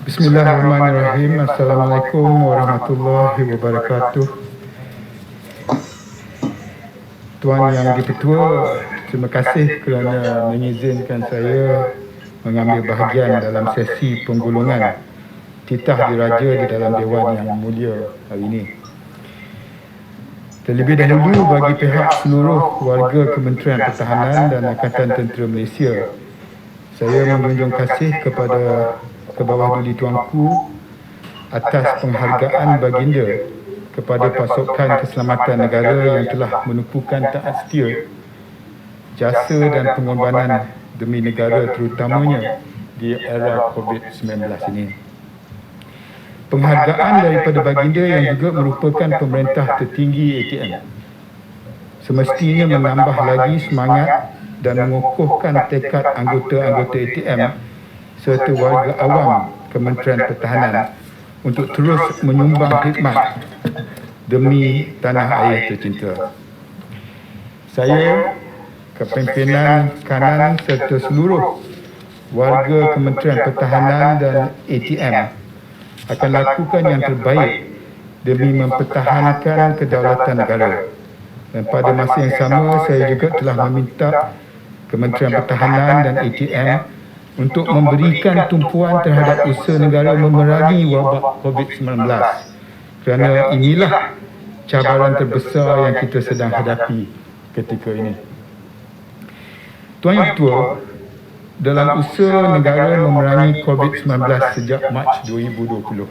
Bismillahirrahmanirrahim. Assalamualaikum warahmatullahi wabarakatuh. Tuan Yang Di-Pertua, terima kasih kerana mengizinkan saya mengambil bahagian dalam sesi penggulungan titah diraja di dalam Dewan Yang Mulia hari ini. Terlebih dahulu bagi pihak seluruh warga Kementerian Pertahanan dan Angkatan Tentera Malaysia, saya menjunjung kasih kepada Kebawah Duli Tuanku atas penghargaan baginda kepada pasukan keselamatan negara yang telah menumpukan taat setia, jasa dan pengorbanan demi negara terutamanya di era COVID-19 ini. Penghargaan daripada baginda yang juga merupakan pemerintah tertinggi ATM semestinya menambah lagi semangat dan mengukuhkan tekad anggota-anggota ATM serta warga awam Kementerian Pertahanan untuk terus menyumbang khidmat demi tanah air tercinta. Saya, kepimpinan kanan serta seluruh warga Kementerian Pertahanan dan ATM akan lakukan yang terbaik demi mempertahankan kedaulatan negara. Dan pada masa yang sama, saya juga telah meminta Kementerian Pertahanan dan ATM untuk memberikan tumpuan terhadap usaha negara memerangi wabak COVID-19, kerana inilah cabaran terbesar yang kita sedang hadapi ketika ini. Tuan Yang Ketua, dalam usaha negara memerangi COVID-19 sejak Mac 2020,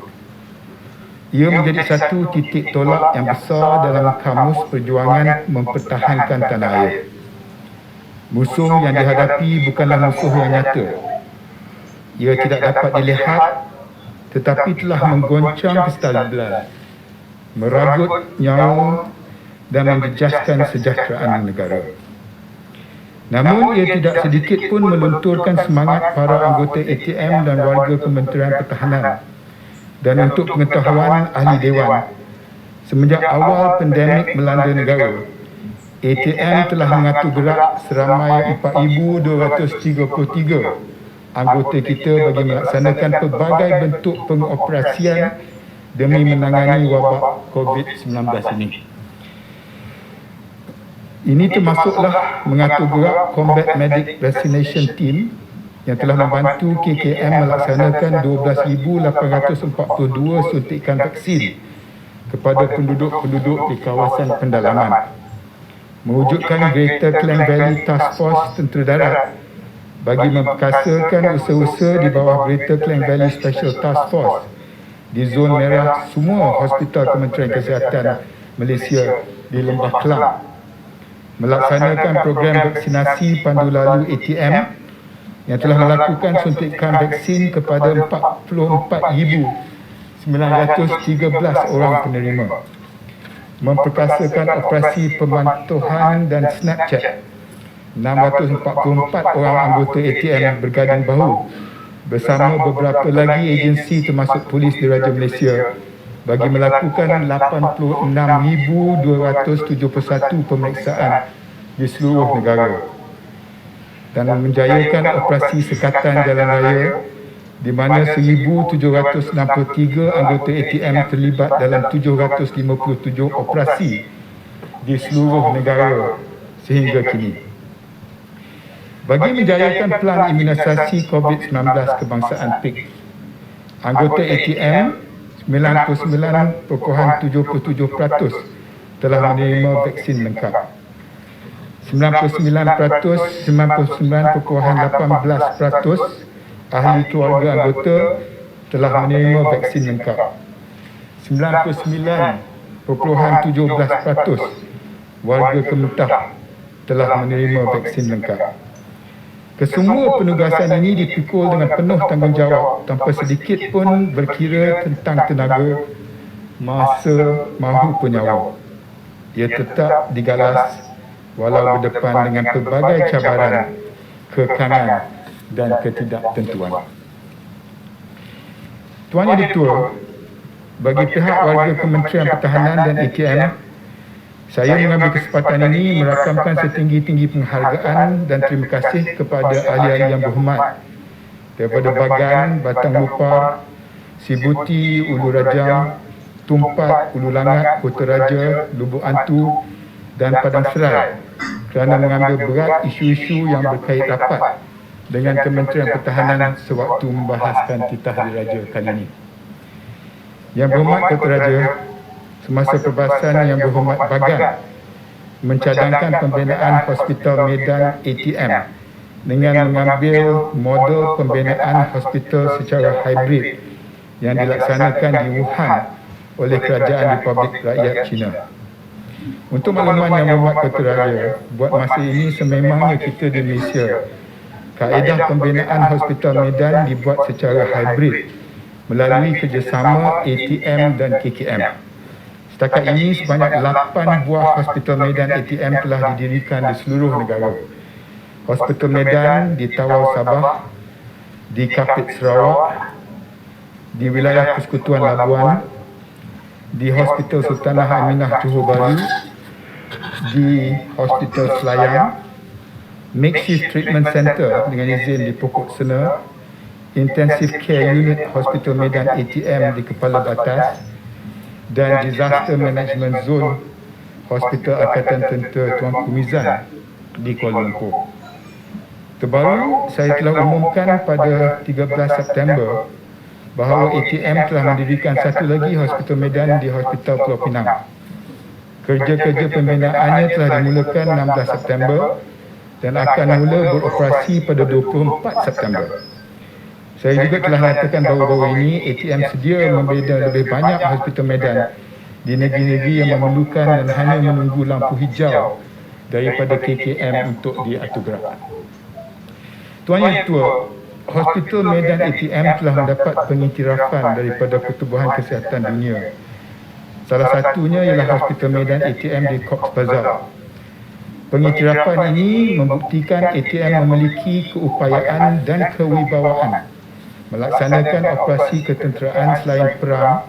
ia menjadi satu titik tolak yang besar dalam kamus perjuangan mempertahankan tanah air. Musuh yang dihadapi bukanlah musuh yang nyata. Ia tidak dapat dilihat tetapi telah menggoncang kestabilan, meragut nyawa dan menjejaskan kesejahteraan negara. Namun ia tidak sedikit pun melunturkan semangat para anggota ATM dan warga Kementerian Pertahanan. Dan untuk pengetahuan ahli Dewan, semenjak awal pandemik melanda negara, ATM telah mengatur gerak seramai 4,233 anggota kita bagi melaksanakan pelbagai bentuk pengoperasian demi menangani wabak COVID-19 ini. Ini termasuklah mengatur gerak Combat Medic Vaccination Team yang telah membantu KKM melaksanakan 12,842 suntikan vaksin kepada penduduk-penduduk di kawasan pendalaman, mewujudkan Greater Klang Valley Task Force Tentera Darat bagi memperkasakan usaha-usaha di bawah Greater Klang Valley Special Task Force di zon merah semua hospital Kementerian Kesihatan Malaysia di Lembah Kelang, melaksanakan program vaksinasi pandu lalu ATM yang telah melakukan suntikan vaksin kepada 44,913 orang penerima, memperkasakan operasi pemantauan dan Snapchat 644 orang anggota ATM berganding bahu bersama beberapa lagi agensi termasuk Polis Diraja Malaysia bagi melakukan 86,271 pemeriksaan di seluruh negara dan menjayakan operasi sekatan jalan raya di mana 1,763 anggota ATM terlibat dalam 757 operasi di seluruh negara sehingga kini. Bagi menjayakan pelan imunisasi COVID-19 kebangsaan PIK, anggota ATM 99.77% telah menerima vaksin lengkap. 99.18% ahli keluarga anggota telah menerima vaksin lengkap. 99.17% warga Kementah telah menerima vaksin lengkap. Kesemua penugasan ini dipikul dengan penuh tanggungjawab tanpa sedikit pun berkira tentang tenaga, masa maupun nyawa. Ia tetap digalas walau berdepan dengan pelbagai cabaran, kekangan dan ketidaktentuan. Tuan Yang Di-Pertua, bagi pihak warga Kementerian Pertahanan dan ATM, saya mengambil kesempatan ini merakamkan setinggi-tinggi penghargaan dan terima kasih kepada ahli-ahli yang berhormat daripada Bagan, Batang Lupar, Sibuti, Ulu Rajang, Tumpat, Ulu Langat, Kota Raja, Lubuk Antu dan Padang Serai kerana mengambil berat isu-isu yang berkait rapat dengan Kementerian Pertahanan sewaktu membahaskan titah diraja kali ini. Yang Berhormat Kota Raja, semasa perbahasan Yang Berhormat Bagan mencadangkan pembinaan Hospital Medan ATM dengan mengambil model pembinaan hospital secara hybrid yang dilaksanakan di Wuhan oleh Kerajaan Republik Rakyat China. Untuk makluman Yang Berhormat Kota Raja, buat masa ini sememangnya kita di Malaysia, kaedah pembinaan Hospital Medan dibuat secara hybrid melalui kerjasama ATM dan KKM. Setakat ini sebanyak 8 buah Hospital Medan ATM telah didirikan di seluruh negara. Hospital Medan di Tawau Sabah, di Kapit Sarawak, di wilayah Persekutuan Labuan, di Hospital Sultanah Aminah Johor Bahru, di Hospital Selayang, Makeshift Treatment Center dengan izin di Pokok Sena, Intensive Care Unit Hospital Medan ATM di Kepala Batas, dan Disaster Management Zone Hospital Angkatan Tentera Tuanku Mizan di Kuala Lumpur. Terbaru, saya telah umumkan pada 13 September bahawa ATM telah mendirikan satu lagi Hospital Medan di Hospital Pulau Pinang. Kerja-kerja pembinaannya telah dimulakan 16 September dan akan mula beroperasi pada 24 September. Saya juga telah nyatakan bahawa ini ATM sedia membina lebih banyak Hospital Medan di negeri-negeri yang memerlukan dan hanya menunggu lampu hijau daripada KKM untuk diatur gerak. Tuan Yang Ketua, Hospital Medan ATM telah mendapat pengiktirafan daripada Pertubuhan Kesihatan Dunia. Salah satunya ialah Hospital Medan ATM di Cox's Bazar. Pengiktirafan ini membuktikan ATM memiliki keupayaan dan kewibawaan melaksanakan operasi ketenteraan selain perang,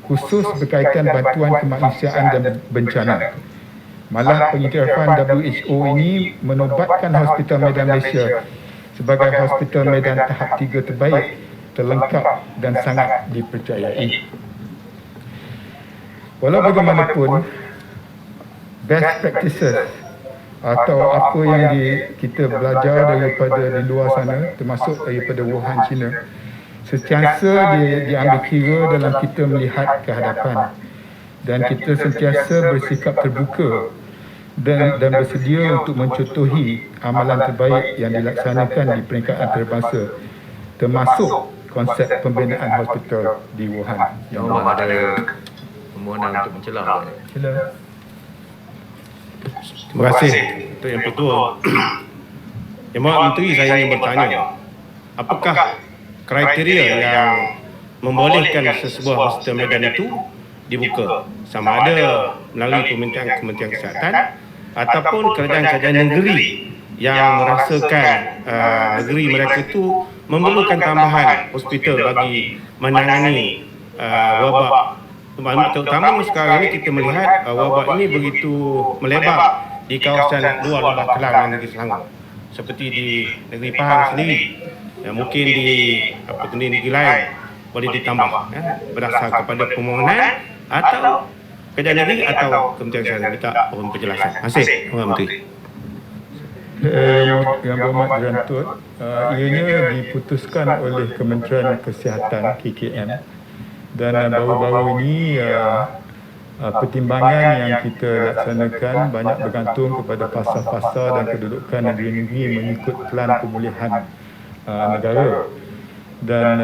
khusus berkaitan bantuan kemanusiaan dan bencana. Malah pengiktirafan WHO ini menobatkan Hospital Medan Malaysia sebagai Hospital Medan tahap 3 terbaik, terlengkap dan sangat dipercayai. Walau bagaimanapun, best practices atau apa yang kita belajar daripada di luar sana, termasuk daripada Wuhan, China, sentiasa diambil kira dalam kita melihat ke hadapan, dan kita sentiasa bersikap terbuka dan bersedia untuk mencontohi amalan terbaik yang dilaksanakan di peringkat antarabangsa, termasuk konsep pembinaan hospital di Wuhan. Yang ada permohonan untuk mencelah. Sila. Terima kasih Untuk Yang Pertua. Yang Berhormat Menteri, saya ingin bertanya, apakah kriteria yang membolehkan sesebuah hospital Medan itu dibuka, sama ada melalui permintaan Kementerian Kesihatan ataupun kerajaan-kerajaan negeri yang merasakan negeri mereka itu memerlukan tambahan hospital bagi menangani wabak. Terutama sekarang ini kita melihat wabak ini begitu melebar di kawasan luar Lembah Kelang dan negeri Selangor, seperti di negeri Pahang sendiri, mungkin di negeri lain boleh ditambah berdasar kepada permohonan atau kerajaan negeri atau Kementerian Kesihatan. Minta penjelasan. Terima kasih, Tuan Menteri. Yang Berhormat Tuan Tut, ianya diputuskan oleh Kementerian Kesihatan KKM, dan baru-baru ini pertimbangan yang kita laksanakan banyak bergantung kepada fasa-fasa dan kedudukan negeri-negeri mengikut pelan pemulihan negara. Dan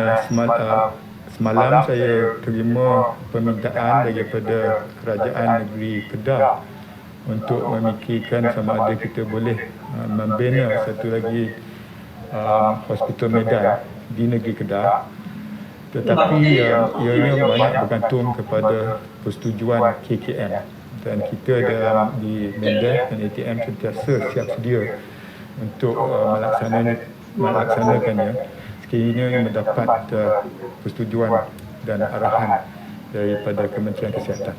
semalam saya terima permintaan daripada Kerajaan Negeri Kedah untuk memikirkan sama ada kita boleh membina satu lagi Hospital Medan di negeri Kedah. Tetapi ianya banyak bergantung kepada persetujuan KKM, dan kita dalam di Mendes dan ATM sentiasa siap sedia untuk melaksanakannya sekiranya mendapat persetujuan dan arahan daripada Kementerian Kesihatan.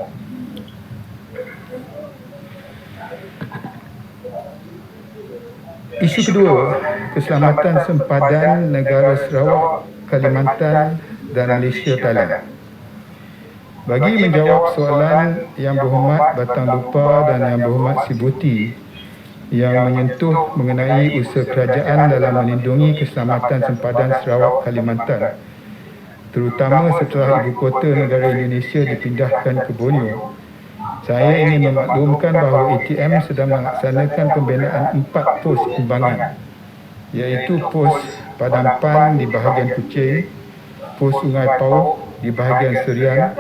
Isu kedua, keselamatan sempadan negara Sarawak, Kalimantan dan Malaysia Thailand. Bagi menjawab soalan Yang Berhormat Batang Lupa dan Yang Berhormat Sibuti yang menyentuh mengenai usaha kerajaan dalam melindungi keselamatan sempadan Sarawak Kalimantan, terutama setelah ibu kota negara Indonesia dipindahkan ke Borneo, saya ingin memaklumkan bahawa ATM sedang melaksanakan pembinaan 4 pos imbangan, iaitu pos Padang Pan di bahagian Kuching, pos Sungai Pauh di bahagian Serian,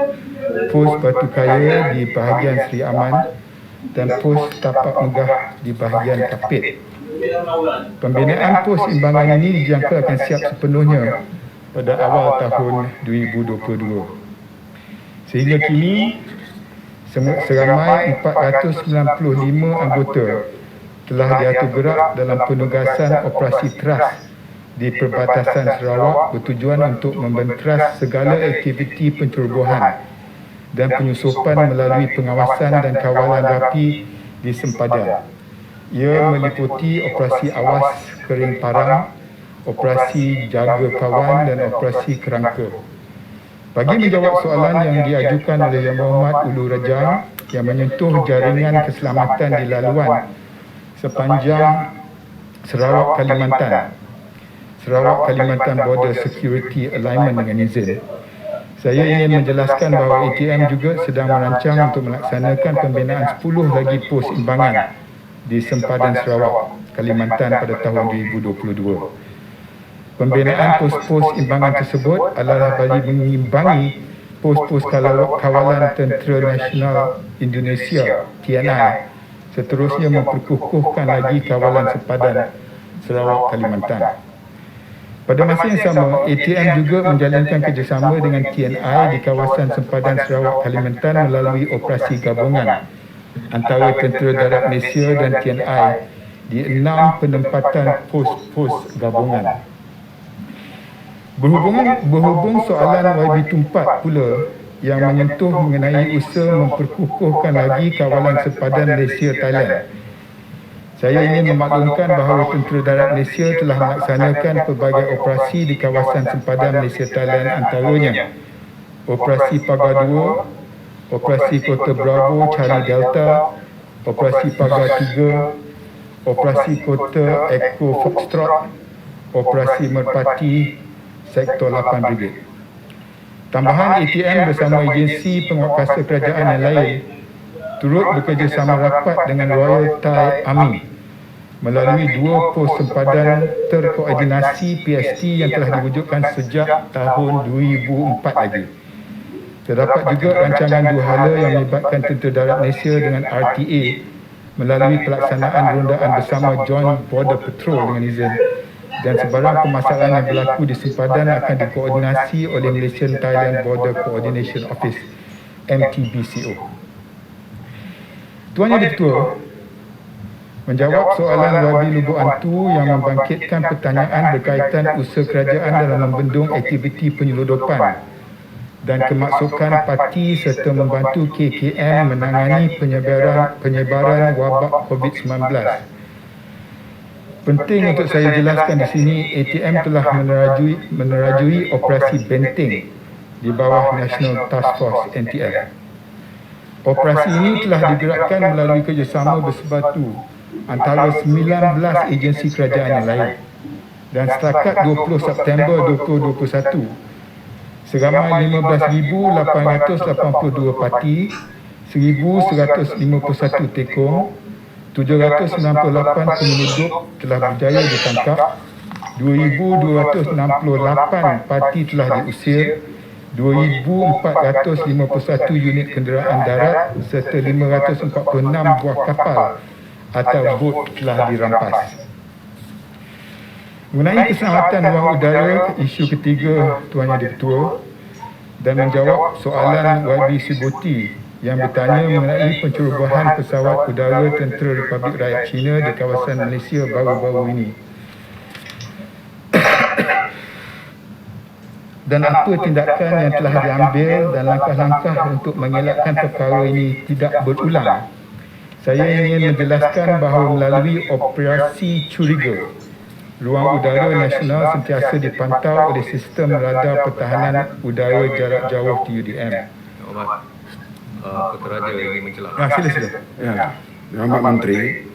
pos Batu Kaya di bahagian Seri Aman dan pos Tapak Megah di bahagian Kapit. Pembinaan pos imbangan ini dijangka akan siap sepenuhnya pada awal tahun 2022. Sehingga kini seramai 495 anggota telah diatur gerak dalam penugasan operasi TRAS di perbatasan Sarawak bertujuan untuk membenteras segala aktiviti pencerobohan dan penyusupan melalui pengawasan dan kawalan rapi di sempadan. Ia meliputi operasi awas kering parang, operasi jaga kawan dan operasi kerangka. Bagi menjawab soalan yang diajukan oleh Yang Berhormat Ulu Rajang yang menyentuh jaringan keselamatan di laluan sepanjang Sarawak Kalimantan Border Security Alignment dengan izin, saya ingin menjelaskan bahawa ATM juga sedang merancang untuk melaksanakan pembinaan 10 lagi pos imbangan di sempadan Sarawak Kalimantan pada tahun 2022. Pembinaan pos-pos imbangan tersebut adalah bagi mengimbangi pos-pos kawalan Tentera Nasional Indonesia TNI, seterusnya memperkukuhkan lagi kawalan sempadan Sarawak Kalimantan. Pada masa yang sama, ATM juga menjalankan kerjasama dengan TNI di kawasan sempadan Sarawak Kalimantan melalui operasi gabungan antara Tentera Darat Malaysia dan TNI di 6 penempatan pos-pos gabungan. Berhubung soalan YB Tumpat pula yang menyentuh mengenai usaha memperkukuhkan lagi kawalan sempadan Malaysia Thailand, saya ingin memaklumkan bahawa Tentera Darat Malaysia telah melaksanakan pelbagai operasi di kawasan sempadan Malaysia Thailand, antaranya Operasi Pagar 2, Operasi Kota Bravo Charlie Delta, Operasi Pagar 3, Operasi Kota Echo Foxtrot, Operasi Merpati Sektor 8 Brigade. Tambahan, ATM bersama agensi penguatkuasa kerajaan yang lain turut bekerjasama rapat dengan Royal Thai Army melalui 2 pos sempadan terkoordinasi PST yang telah diwujudkan sejak tahun 2004 lagi. Terdapat juga rancangan 2 hala yang melibatkan Tentera Darat Malaysia dengan RTA melalui pelaksanaan rondaan bersama Joint Border Patrol dengan izin, dan sebarang permasalahan yang berlaku di sempadan akan dikoordinasi oleh Malaysian Thailand Border Coordination Office MTBCO. Tuan Yang Ketua, menjawab soalan Wabi Lubuk Antu yang membangkitkan pertanyaan berkaitan usaha kerajaan dalam membendung aktiviti penyeludupan dan kemasukan parti serta membantu KKM menangani penyebaran wabak COVID-19. Penting untuk saya jelaskan di sini, ATM telah menerajui operasi Benteng di bawah National Task Force NTF. Operasi ini telah digerakkan melalui kerjasama bersebatu antara 19 agensi kerajaan yang lain, dan setakat 20 September 2021, seramai 15,882 parti, 1,151 tekong, 798 penyelundup telah berjaya ditangkap, 2,268 parti telah diusir, 2,451 unit kenderaan darat serta 546 buah kapal atau bot telah dirampas. Mengenai keselamatan ruang udara, isu ketiga Tuan Yang Ketua, dan menjawab soalan YB Sibuti yang bertanya mengenai pencerobohan pesawat udara Tentera Republik Rakyat China di kawasan Malaysia baru-baru ini. Dan apa tindakan yang telah diambil dan langkah-langkah untuk mengelakkan perkara ini tidak berulang. Saya ingin menjelaskan bahawa melalui operasi Curiga Ruang udara nasional sentiasa dipantau oleh sistem radar pertahanan udara jarak jauh TUDM. Hormat Ketua Raja ingin mencelah. Sila. Ya, Hormat Menteri,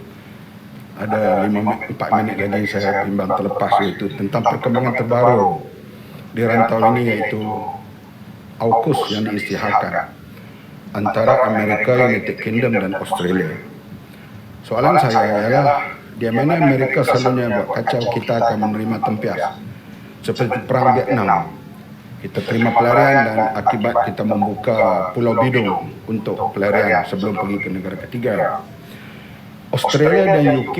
ada 4 minit lagi saya bimbang terlepas, iaitu tentang perkembangan terbaru di rantau ini, iaitu AUKUS yang diisytiharkan antara Amerika, United Kingdom dan Australia. Soalan saya ialah, di mana Amerika selalunya buat kacau, kita akan menerima tempias seperti perang Vietnam. Kita terima pelarian dan akibat kita membuka Pulau Bidung untuk pelarian sebelum pergi ke negara ketiga. Australia dan UK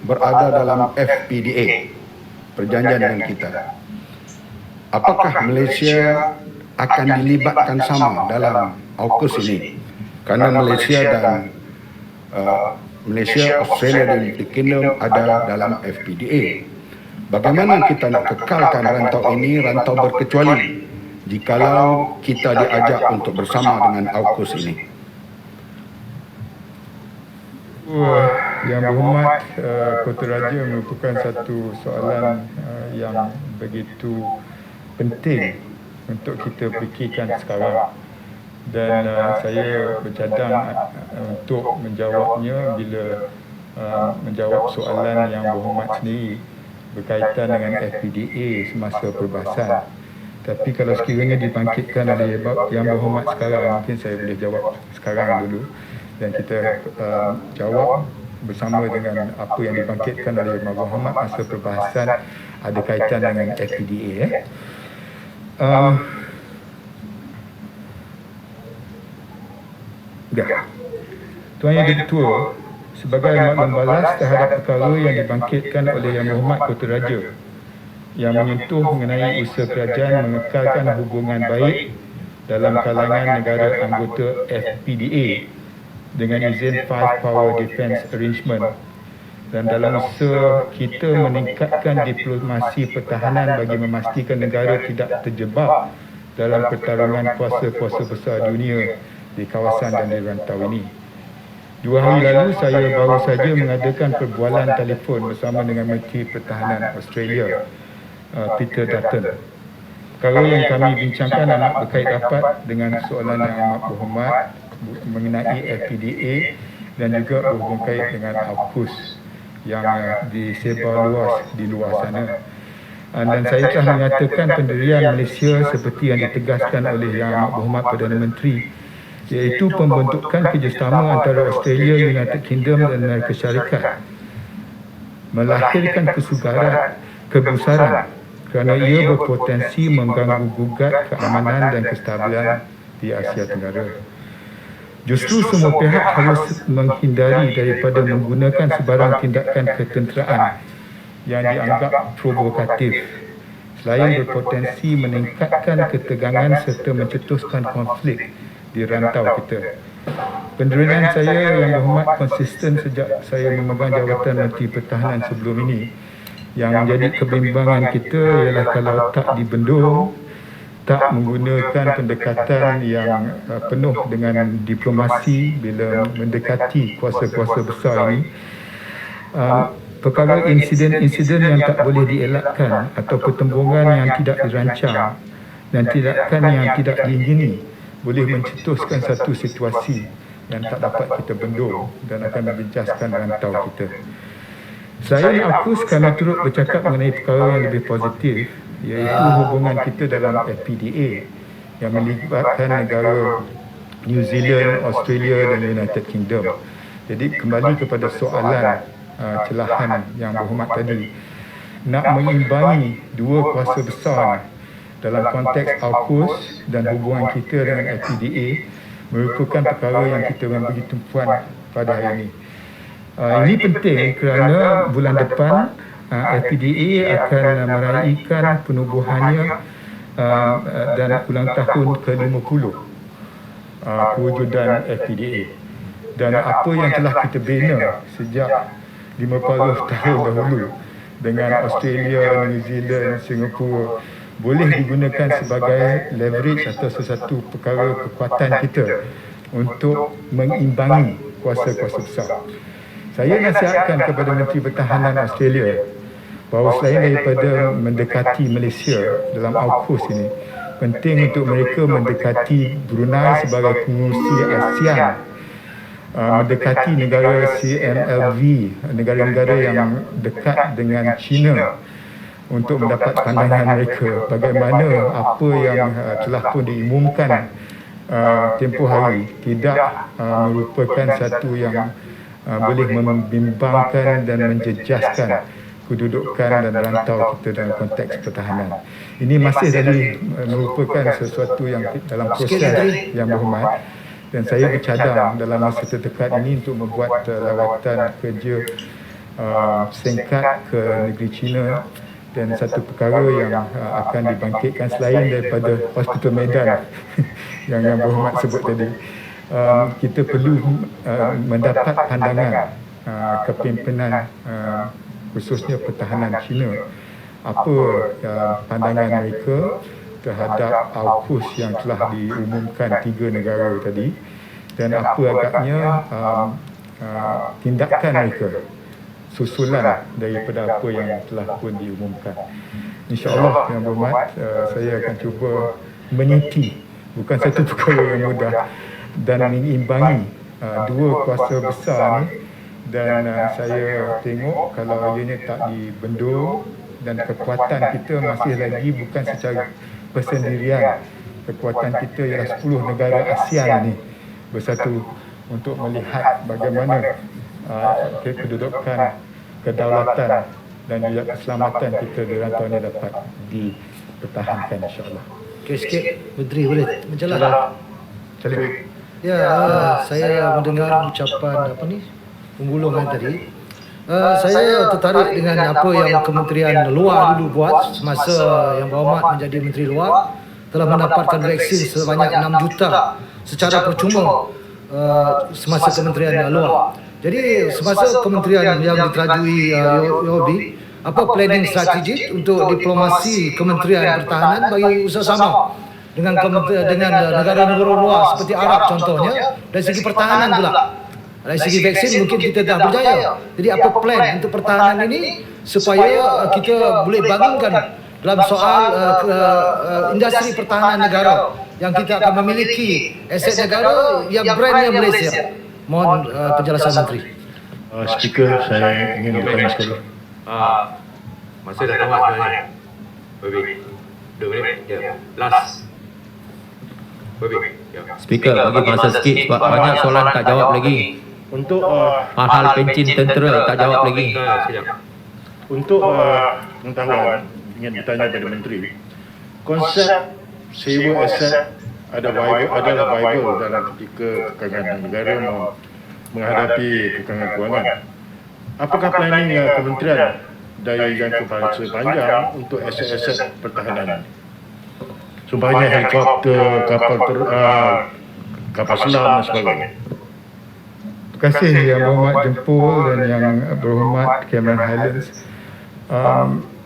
berada dalam FPDA, perjanjian dengan kita. Apakah Malaysia akan dilibatkan sama dalam AUKUS ini? Karena Malaysia dan Australia dan United Kingdom ada dalam FPDA. Bagaimana kita nak kekalkan rantau ini, rantau berkecuali, jikalau kita diajak untuk bersama dengan AUKUS ini? Yang berhormat Ketua Raja merupakan satu soalan yang begitu penting untuk kita fikirkan sekarang, dan saya bercadang untuk menjawabnya bila menjawab soalan yang berhormat sendiri berkaitan dengan FPDA semasa perbahasan. Tapi kalau sekiranya dibangkitkan oleh yang berhormat sekarang, mungkin saya boleh jawab sekarang dulu, dan kita jawab bersama dengan apa yang dibangkitkan oleh Yang Berhormat masa perbahasan ada kaitan dengan FPDA. Tuan Yang Ketua, sebagai maklum balas terhadap perkara yang dibangkitkan oleh Yang Berhormat Ketua Raja yang menyentuh mengenai usaha kerajaan mengekalkan hubungan baik dalam kalangan negara anggota FPDA dengan izin Five Power Defence Arrangement, dan dalam usaha kita meningkatkan diplomasi pertahanan bagi memastikan negara tidak terjebak dalam pertarungan kuasa-kuasa besar dunia di kawasan dan di rantau ini. 2 hari lalu saya baru saja mengadakan perbualan telefon bersama dengan Menteri Pertahanan Australia, Peter Dutton. Perkara yang kami bincangkan amat berkait rapat dengan soalan yang amat berhormat mengenai FPDA dan juga berhubung kait dengan AUKUS yang disebar luas di luar sana. Dan saya telah menyatakan pendirian Malaysia seperti yang ditegaskan oleh Yang Amat Berhormat Perdana Menteri, iaitu pembentukan kerjasama antara Australia, United Kingdom dan Amerika Syarikat melahirkan kebesaran kerana ia berpotensi mengganggu gugat keamanan dan kestabilan di Asia Tenggara. Justru semua pihak harus menghindari daripada menggunakan sebarang tindakan ketenteraan yang dianggap provokatif, selain berpotensi meningkatkan ketegangan serta mencetuskan konflik di rantau kita. Pendirian saya Yang Berhormat konsisten sejak saya memegang jawatan Menteri Pertahanan sebelum ini. Yang menjadi kebimbangan kita ialah kalau tak dibendung, tak menggunakan pendekatan yang penuh dengan diplomasi bila mendekati kuasa-kuasa besar ini, perkara insiden-insiden yang tak boleh dielakkan atau pertembungan yang tidak dirancang dan tindakan yang tidak diingini boleh mencetuskan satu situasi yang tak dapat kita bendung dan akan membincaskan rantau kita. Selain AUKUS, kami turut bercakap mengenai perkara yang lebih positif, iaitu hubungan kita dalam FPDA yang melibatkan negara New Zealand, Australia dan United Kingdom. Jadi kembali kepada soalan celahan Yang Berhormat tadi, nak menyimbangi dua kuasa besar dalam konteks AUKUS dan hubungan kita dengan FPDA merupakan perkara yang kita memberi tumpuan pada hari ini. Ini penting kerana bulan depan FPDA akan meraihkan penubuhannya dan ulang tahun ke-50 kewujudan FPDA, dan apa yang telah kita bina sejak 50 tahun dahulu dengan Australia, New Zealand, Singapura boleh digunakan sebagai leverage atau sesuatu perkara kekuatan kita untuk mengimbangi kuasa-kuasa besar. Saya nasihatkan kepada Menteri Pertahanan Australia bahawa selain daripada mendekati Malaysia dalam AUKUS ini, penting untuk mereka mendekati Brunei sebagai pengurusi ASEAN, mendekati negara CMLV, negara-negara yang dekat dengan China, untuk mendapat pandangan mereka bagaimana apa yang telah pun diumumkan tempoh hari tidak merupakan satu yang boleh membimbangkan dan menjejaskan kedudukan dan rantau kita dalam konteks pertahanan. Ini masih lagi merupakan sesuatu yang dalam proses yang berhormat, dan saya bercadang dalam masa terdekat ini untuk membuat lawatan kerja singkat ke negeri China. Dan satu perkara yang akan dibangkitkan selain daripada Hospital Medan yang berhormat sebut tadi, kita perlu mendapat pandangan kepimpinan khususnya pertahanan China, apa pandangan mereka terhadap AUKUS yang telah diumumkan 3 negara tadi, dan apa agaknya tindakan mereka susulan daripada apa yang telah pun diumumkan. InsyaAllah yang berhormat, saya akan cuba meniti, bukan satu perkara yang mudah, dan mengimbangi dua kuasa besar ni, dan saya tengok kalau ianya tak dibendung dan kekuatan kita masih lagi bukan secara persendirian, kekuatan kita ialah 10 negara ASEAN ni bersatu untuk melihat bagaimana kedudukan, kedaulatan dan juga keselamatan kita di rantau ini dapat dipertahankan, insyaAllah. Okey, sikit Menteri boleh menjelaskan. Salim. Ya, saya mendengar ucapan penggulungan tadi. Saya tertarik dengan apa yang Kementerian Luar dulu buat semasa yang berhormat menjadi Menteri Luar, telah mendapatkan vaksin sebanyak 6 juta secara percuma semasa Kementerian Luar. Jadi semasa kementerian yang diterajui Yobi, apa planning strategik untuk diplomasi Kementerian Pertahanan bagi usaha-sama dengan negara-negara luar seperti Arab contohnya, dari segi pertahanan pula. Dari segi vaksin mungkin kita dah berjaya. Jadi apa plan untuk pertahanan ini supaya kita boleh bangunkan dalam soal industri pertahanan negara yang kita akan memiliki aset negara yang brandnya Malaysia. Mohon penjelasan Menteri. Speaker, saya ingin bertanya sekali. Masa dah tamat sebenarnya. Baby, 2 minit. Ya, last. Baby, ya. Speaker, bagi masa sikit sebab banyak soalan tak jawab lagi. Untuk Hal-hal pencin tentera tak jawab lagi. untuk pengetahuan, ingin bertanya kepada Menteri. Konsep sewa aset adalah viable dalam ketika kekangan negara menghadapi kekangan kewangan. Apakah planning kementerian dari jangka masa panjang untuk aset-aset pertahanan? Sumpahnya helikopter, kapal selam dan sebagainya. Terima kasih Yang Berhormat Jempol dan Yang Berhormat Cameron Highlands.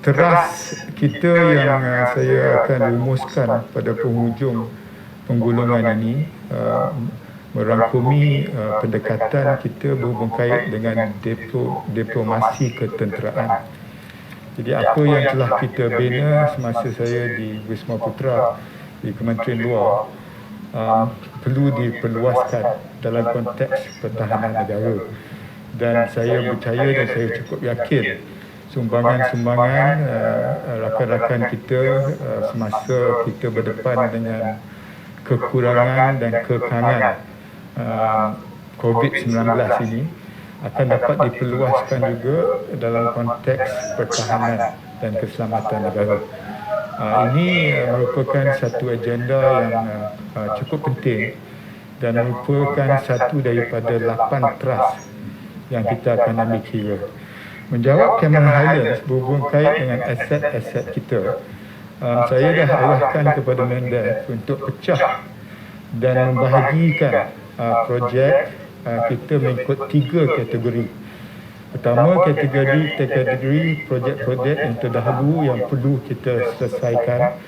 Teras kita yang saya akan rumuskan pada penghujung penggulungan ini merangkumi pendekatan kita berhubung kait dengan diplomasi ketenteraan. Jadi apa yang telah kita bina semasa saya di Wisma Putra di Kementerian Luar perlu diperluaskan dalam konteks pertahanan negara, dan saya percaya dan saya cukup yakin sumbangan-sumbangan rakan-rakan kita semasa kita berdepan dengan kekurangan dan kekangan COVID-19 ini akan dapat diperluaskan juga dalam konteks pertahanan dan keselamatan negara. Ini merupakan satu agenda yang cukup penting dan merupakan satu daripada 8 trust yang kita akan ambil kira. Menjawab Cameron Highlands berhubung kait dengan aset-aset kita, saya dah arahkan kepada Mendes untuk pecah dan membahagikan projek kita mengikut 3 kategori. Pertama, kategori projek-projek yang terdahulu yang perlu kita selesaikan,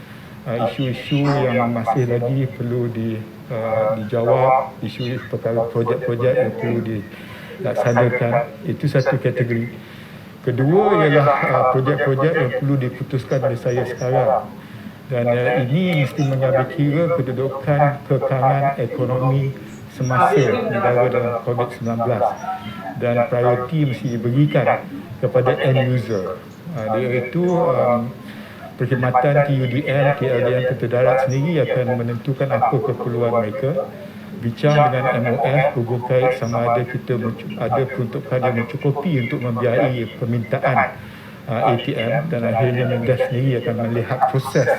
isu-isu yang masih lagi perlu dijawab, isu perkara projek-projek yang perlu dilaksanakan, itu satu kategori. Kedua ialah projek-projek yang perlu diputuskan oleh saya sekarang. Dan ini mesti mengambil kira kedudukan kekangan ekonomi semasa negara dalam COVID-19. Dan prioriti mesti diberikan kepada end user. Iaitu perkhidmatan TUDM, KLDM Tentera Darat sendiri akan menentukan apa keperluan mereka. Bincang dengan MOF, hubung kait sama ada kita ada peruntukan yang mencukupi untuk membiayai permintaan ATM, dan akhirnya Mendes sendiri akan melihat proses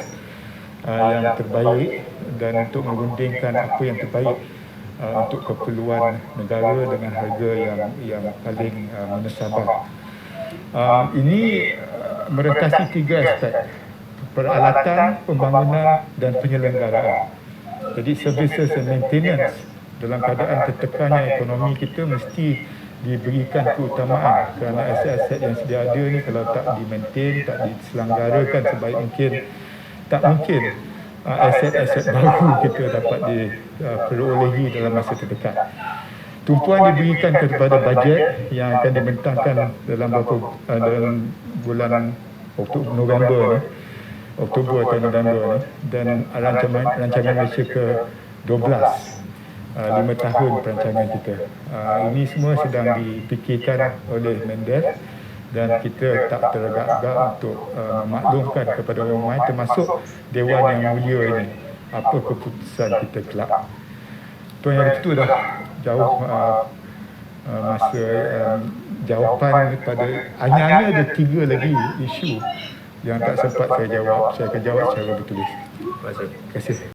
yang terbaik dan untuk merundingkan apa yang terbaik untuk keperluan negara dengan harga yang paling menasabah. Ini merengkasi 3 aspek: peralatan, pembangunan dan penyelenggaraan. Jadi services and maintenance dalam keadaan tertekannya ekonomi kita mesti diberikan keutamaan, kerana aset-aset yang sedia ada ni kalau tak di-maintain, tak diselenggarakan sebaik mungkin, tak mungkin aset-aset baru kita dapat diperolehi dalam masa terdekat. Tumpuan diberikan kepada bajet yang akan dibentangkan dalam bulan Oktober atau November ni, dan rancangan Malaysia ke-12, 5 tahun perancangan kita. Ini semua sedang dipikirkan oleh Mendes dan kita tak teragak-agak untuk memaklumkan kepada orang ramai termasuk Dewan Yang Mulia ini apa keputusan kita kelak. Tuan Yang Dipertua dah jauh masa jawapan pada hanya ada 3 lagi isu yang tak sempat saya jawab. Saya akan jawab secara bertulis. Terima kasih.